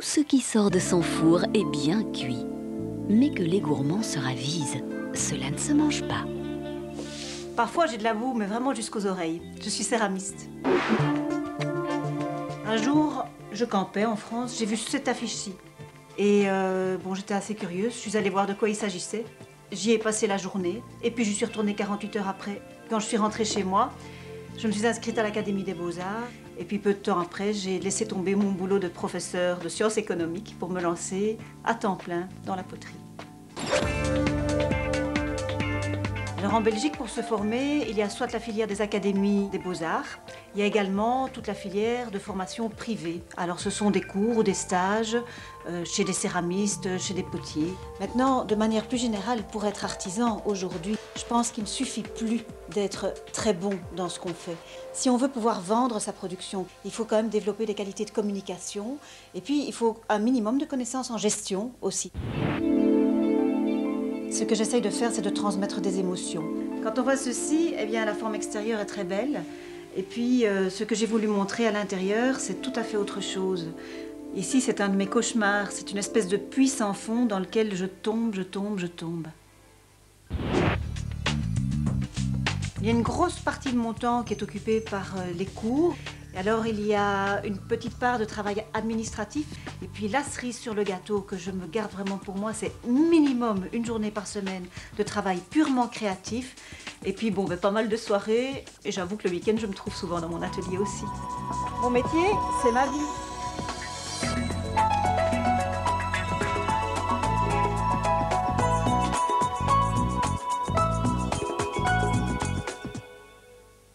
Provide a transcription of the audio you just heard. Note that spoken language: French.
ce qui sort de son four est bien cuit. Mais que les gourmands se ravisent, cela ne se mange pas. Parfois, j'ai de la boue, mais vraiment jusqu'aux oreilles. Je suis céramiste. Un jour, je campais en France, j'ai vu cette affiche-ci. Et bon, j'étais assez curieuse, je suis allée voir de quoi il s'agissait. J'y ai passé la journée, et puis je suis retournée 48 heures après. Quand je suis rentrée chez moi, je me suis inscrite à l'Académie des Beaux-Arts. Et puis peu de temps après, j'ai laissé tomber mon boulot de professeur de sciences économiques pour me lancer à temps plein dans la poterie. Alors en Belgique, pour se former, il y a soit la filière des académies des beaux-arts, il y a également toute la filière de formation privée. Alors ce sont des cours ou des stages chez des céramistes, chez des potiers. Maintenant, de manière plus générale, pour être artisan aujourd'hui, je pense qu'il ne suffit plus d'être très bon dans ce qu'on fait. Si on veut pouvoir vendre sa production, il faut quand même développer des qualités de communication et puis il faut un minimum de connaissances en gestion aussi. Ce que j'essaye de faire, c'est de transmettre des émotions. Quand on voit ceci, eh bien, la forme extérieure est très belle. Et puis, ce que j'ai voulu montrer à l'intérieur, c'est tout à fait autre chose. Ici, c'est un de mes cauchemars. C'est une espèce de puits sans fond dans lequel je tombe, je tombe, je tombe. Il y a une grosse partie de mon temps qui est occupée par les cours. Et alors, il y a une petite part de travail administratif. Et puis, la cerise sur le gâteau que je me garde vraiment pour moi, c'est minimum une journée par semaine de travail purement créatif. Et puis, bon, pas mal de soirées. Et j'avoue que le week-end, je me trouve souvent dans mon atelier aussi. Mon métier, c'est ma vie.